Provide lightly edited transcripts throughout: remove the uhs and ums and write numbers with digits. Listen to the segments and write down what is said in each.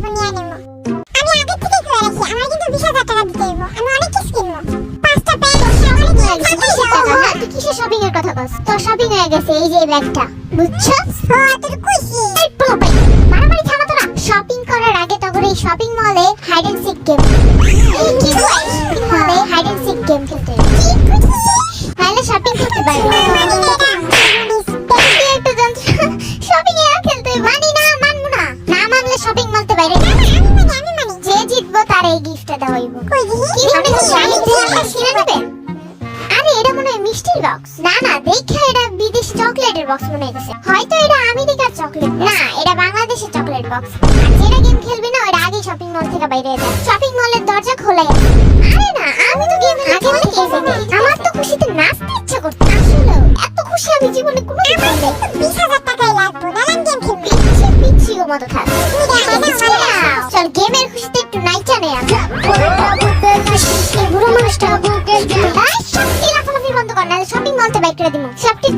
তারপর নিয়ে নেবো। আমি আগে থেকে করে রাখি, আমার কিন্তু 20,000 টাকা দিতে হইব। আমি অনেক কিছু কিনবো, 5টা প্যান্ট, অনেক তুই কিসের শপিং এর কথা বলছ? তোর শপিং হয়ে গেছে এই যে এই ব্যাগটা, বুঝছস? তোর কইছি এই পোলাপাই মারামারি থামা তোরা। শপিং করার আগে তো করে এই শপিং মলে হাইড এন্ড সিক গেম, এই কি হয় শপিং মলে হাইড এন্ড সিক গেম খেলতে হয়। তাহলে শপিং করতে পারবো। শপিং এ খেলতে মানি না, মানবো না। না মানলে শপিং মলতে বাইরে আমি মানি যে জিতবো তার এই গিফটটা দেওয়া হইব। কই দিহি কি মনে হচ্ছে আমি কিনে নেবেন? আরে এটা মনে হয় মিষ্টির বক্স। না না, দেখে এটা বিদেশি চকলেটের বক্স মনে হইতেছে। হয়তো এটা আমেরিকার চকলেট, না এটা বাংলাদেশের চকলেট বক্স। আর যেটা গেম খেলবি না ওটা আগে শপিং মল থেকে বাইরে যা। শপিং মলের দরজা খোলাই আছে। আরে না, আমি তো গেম আগে থেকে খেলছি। আমার তো খুশিতে নাচতে ইচ্ছা করছে। আসলে এত খুশি আমি জীবনে কোনোদিন পাইনি। 20,000 টাকাই লাগবে, নানান গেম খেলবি। পিচ্ছি মতো থাক। চল গেমের খুশিতে একটু নাইচা নেই আমরা। এই বুড়ো মানুষটা বুকে শক্তি লাফালাফি বন্ধ কর, নাহলে শপিং মলতে বাইক করে দিব। শক্তি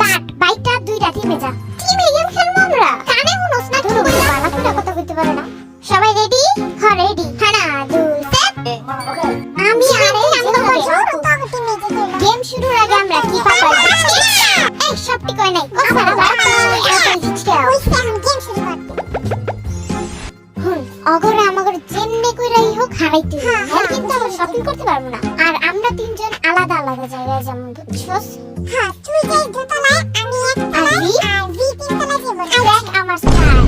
বাইকটা 2টা টিমে যা। টিমে গেম খেলবো আমরা। কানে শুনোস না ধরো বালাপুরা কথা কইতে পারে না। সবাই রেডি? হ্যাঁ রেডি। হানা 2 সেট। আমি আরে আমি তো কইছো গেম শুরুর আগে আমরা কি পাবো? এই শক্তি কই নাই। ও সারা গেম শুরু করতে অগরে আমাগরে যেমনি কইরাই হোক হারাইতে হবে। হ্যাঁ কিন্তু আমরা শপিং করতে পারবো না। আর আমরা তিনজন আলাদা আলাদা জায়গায় যাবো, বুঝছস? হ্যাঁ তুই যাই দোতলায়, আমি একতলায়, আর ভি তিনতলায় যাবো। দেখ আমার স্টাইল।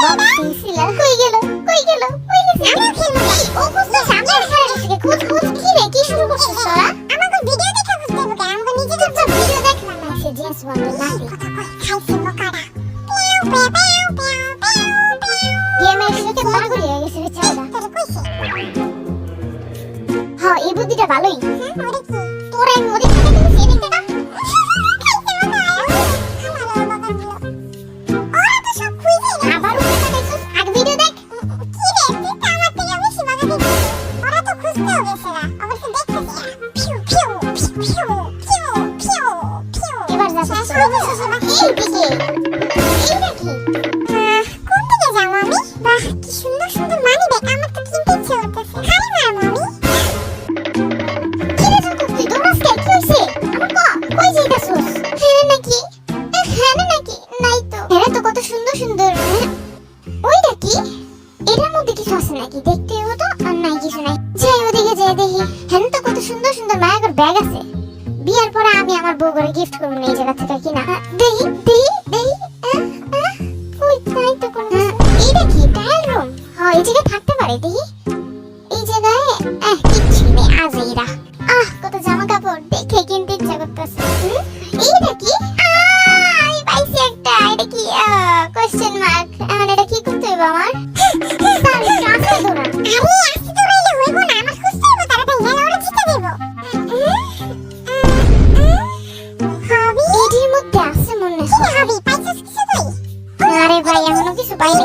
বক্সিং ছিল। কই গেল? কই গেল? কই গেছে? আমিও খেলবো। ও বুঝতে সামনে খেলা থেকে খুঁজ কি রে কি শুরু করছিস তোরা? আমাকে ভিডিও দেখে বুঝতে হবে কেন? আমাকে নিজে দেখতে হবে। ভিডিও দেখ না না সে জেন্স বন্ধ না দে। কথা কই খাইছে বোকারা। পেও পেও পেও পেও পেও পেও। গেমের সাথে পাগল হয়ে গেছে বেচারা। তোর কইছে হ্যাঁ এই বুদ্ধিটা ভালোই। হ্যাঁ ওরে কি তোরা আমি ওদের থেকে তুমি সে দেখতে না। আবার ওদের দেখছিস আগে ভিডিও দেখ। এবার যা এই দিকে। এই দেখি কি রে তুই তুই দৌড়াস কে? কি হইছে? আমার কই যাইতাছস? হ্যাঁ নাকি? হ্যাঁ নাকি? নাই তো। এরা তো কত সুন্দর সুন্দর। ওইটা কি? এটার মধ্যে কিছু আছে নাকি? দেখতে হবো তো। আর নাই কিছু নাই। যাই ওদিকে যাই দেখি। হ্যাঁ তো কত সুন্দর সুন্দর মায়াগর ব্যাগ আছে। বিয়ার পরে আমি আমার বউ করে গিফট করবো এই জায়গা থেকে কিনা। দেখি দেখি দেখি। ওই নাই তো কোন। এইটা কি? Trial room? হ্যাঁ এই জায়গায় থাকতে পারে দেখি। এই জায়গায় কিচ্ছু নেই আজেইরা। কত জামা কাপড় দেখে কিনতে ইচ্ছা করতেছে। এইটা কি? আমি পাইছি একটা। এটা কি? Question mark. এখন এটা কি করতে হবে আমার? স্যার একটু আস্তে দৌড়ান। এটির মধ্যে আছে মনে হয়। আরে ভাই এখনো কিছু পাইনি।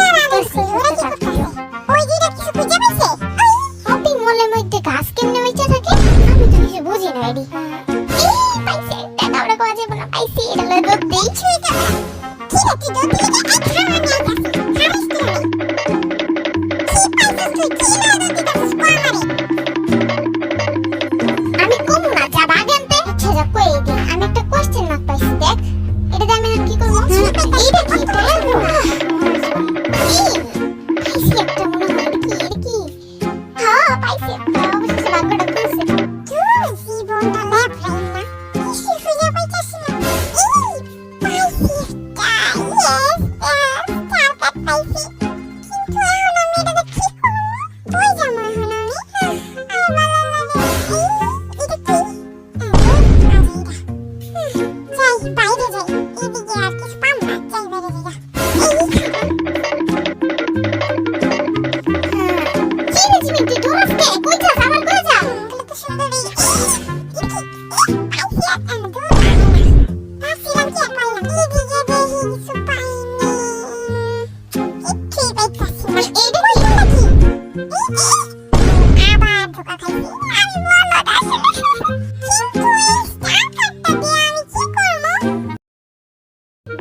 শপিং মলের মধ্যে গাছ কেমনে বেঁচে থাকে আমি তো কিছু বুঝি না। এডি পাইছি একটা। তাহলে কোয়া যাবে না। পাইছি এটা লয়ে দুধ দেই। আমি কম না যা বাগে আনতে ইচ্ছা যা কই দি। আমি একটা কোশ্চেন মার্ক পাইছি দেখ। এটা দিয়ে আমি আর কি করব? এইটা কি? পাইছি একটা মনে হয়। এটা কি? হ্যাঁ পাইছি একটা। অবশ্যই ভাগ্যটা খুলছে। বাইরে যাই, এদিকে আর কিছু পাবো না, যাই বাইরে যাই। কি রে জিমি তুই দৌড়াস কে? কই যাস? আবার কই যাস? কত সুন্দর এই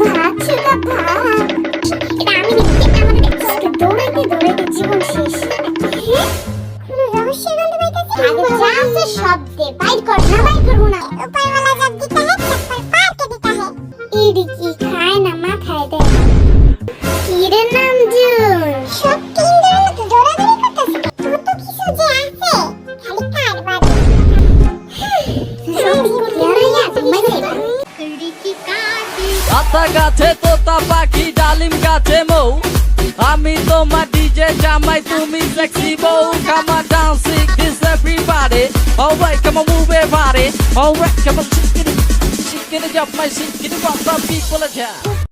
ভাত ছিল ভাত। এটা আমি নিতে আমাকে দেখছিস লতা গাছে তোতা পাখি ডালিম গাছে মৌ আমি তোমার ডিজে জামাই তুমি সেক্সি বউ come on dancing this everybody alright come on move your body alright come on shake it up my shake it up the people are